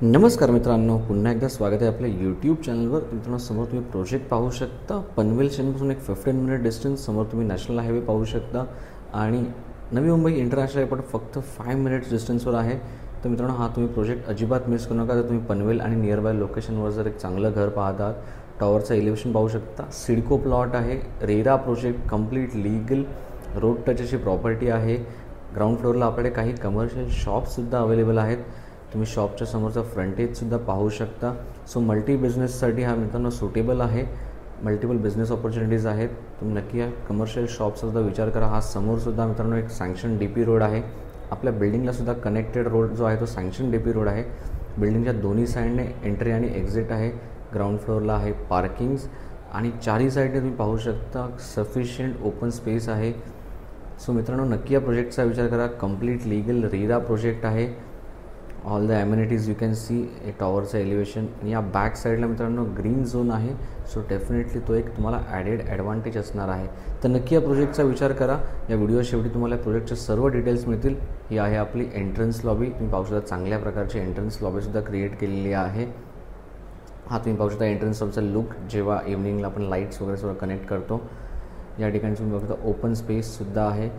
नमस्कार मित्रांनो, पुन्हा एकदा स्वागत आहे आपल्या यूट्यूब चॅनलवर. मित्रांनो, समोर तुम्ही प्रोजेक्ट पाहू शकता. पनवेल स्टेशनपासून एक 15 मिनिट डिस्टन्स समोर तुम्ही नॅशनल हायवे पाहू शकता आणि नवी मुंबई इंटरनॅशनल एअरपोर्ट फक्त 5 मिनिट्स डिस्टन्सवर आहे. तर मित्रांनो, हा तुम्ही प्रोजेक्ट अजिबात मिस करू नका. तर तुम्ही पनवेल आणि नियरबाय लोकेशनवर जर एक चांगलं घर पाहत आहात, टॉवरचं एलिव्हेशन पाहू शकता. सिडको प्लॉट आहे. RERA project, complete legal road touch अशी प्रॉपर्टी आहे. ग्राउंड फ्लोअरला आपल्याकडे काही कमर्शियल शॉप्ससुद्धा अवेलेबल आहेत. तुम्ही शॉपच्या समोरचा फ्रंटेजसुद्धा पाहू शकता. सो मल्टी बिझनेससाठी हा मित्रांनो सुटेबल आहे. मल्टिपल बिझनेस ऑपॉर्च्युनिटीज आहेत. तुम्ही नक्की या कमर्शियल शॉपचासुद्धा विचार करा. हा समोरसुद्धा मित्रांनो एक सँक्शन DP रोड आहे. आपल्या बिल्डिंगलासुद्धा कनेक्टेड रोड जो आहे तो सँक्शन DP रोड आहे. बिल्डिंगच्या दोन्ही साईडने एंट्री आणि एक्झिट आहे. ग्राउंड फ्लोअरला आहे पार्किंग्स आणि चारही साईडने तुम्ही पाहू शकता सफिशियंट ओपन स्पेस आहे. सो मित्रांनो, नक्की या प्रोजेक्टचा विचार करा. कंप्लीट लीगल रेरा प्रोजेक्ट आहे. All the amenities you can see. हे टॉवरचं एलिव्हेशन आणि या बॅक साईडला मित्रांनो ग्रीन झोन आहे. सो डेफिनेटली तो एक तुम्हाला ॲडेड ॲडव्हान्टेज असणार आहे. तर नक्की या प्रोजेक्टचा विचार करा. या व्हिडिओ शेवटी तुम्हाला प्रोजेक्टचे सर्व डिटेल्स मिळतील. ही आहे आपली एंट्रन्स लॉबी. तुम्ही पाहू शकता चांगल्या प्रकारची एंट्रन्स लॉबीसुद्धा क्रिएट केलेली आहे. हा तुम्ही पाहू शकता एंट्रन्स लॉबीचा लुक जेव्हा इव्हनिंगला आपण लाईट्स वगैरे सगळं कनेक्ट करतो. या ठिकाणी तुम्ही पाहू शकता ओपन स्पेससुद्धा आहे.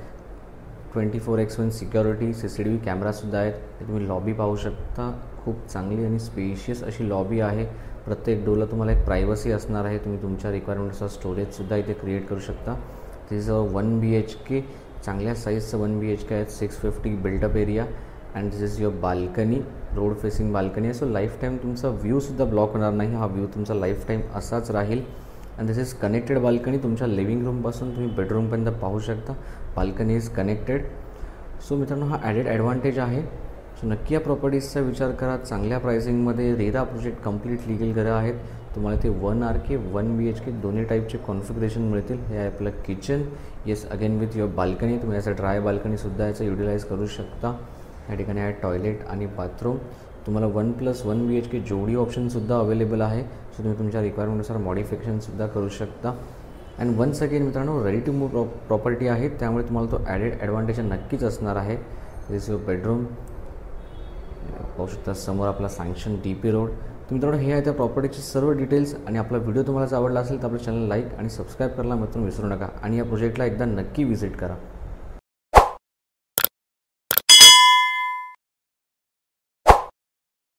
24/7 सिक्युरिटी CCTV कॅमेरासुद्धा आहेत. तुम्ही लॉबी पाहू शकता. खूप चांगली आणि स्पेशियस अशी लॉबी आहे. प्रत्येक डोरला तुम्हाला एक प्रायव्हसी असणार आहे. तुम्ही तुमच्या रिक्वायरमेंटनुसार स्टोरेजसुद्धा इथे क्रिएट करू शकता. This is 1 BHK. चांगल्या साईजचं 1 BHK आहेत. 650 buildup area and this is your balcony. Road facing balcony आहे. सो लाईफ टाईम तुमचा व्ह्यूसुद्धा ब्लॉक होणार नाही. हा व्ह्यू तुमचा लाईफ टाईम असाच राहील. And this is connected balcony. तुमच्या लिव्हिंग रूमपासून तुम्ही बेडरूमपर्यंत पाहू शकता. Balcony is connected. सो मित्रांनो, हा ॲडेड ॲडव्हान्टेज आहे. सो नक्की या प्रॉपर्टीजचा विचार करा. चांगल्या प्राइसिंगमध्ये रेरा प्रोजेक्ट कंप्लीट लीगल घरं आहेत. तुम्हाला ते 1 RK 1 BHK दोन्ही टाईपचे कॉन्फिगरेशन मिळतील. हे आहे आपलं kitchen. Yes, again with your balcony. तुम्ही याचं ड्राय बाल्कनीसुद्धा याचं युटिलाइज करू शकता. या ठिकाणी आहे टॉयलेट आणि बाथरूम. तुम्हाला 1+1 BHK जोडी ऑप्शनसुद्धा अवेलेबल आहे. सो तुम्ही तुमच्या रिक्वायरमेंटनुसार मॉडिफिकेशनसुद्धा करू शकता. अँड वन्स अगेन मित्रांनो, रेडी टू मूव्ह प्रॉपर्टी आहे. त्यामुळे तुम्हाला तो ॲडेड ॲडव्हान्टेज नक्कीच असणार आहे. दिस युअर बेडरूम. पाहू शकता समोर आपला सँक्शन DP रोड. तर मित्रांनो, हे आहे त्या प्रॉपर्टीचे सर्व डिटेल्स. आणि आपला व्हिडिओ तुम्हाला आवडला असेल तर आपल्या चॅनल लाईक आणि सबस्क्राईब करायला मित्रांनो विसरू नका. आणि या प्रोजेक्टला एकदा नक्की व्हिजिट करा.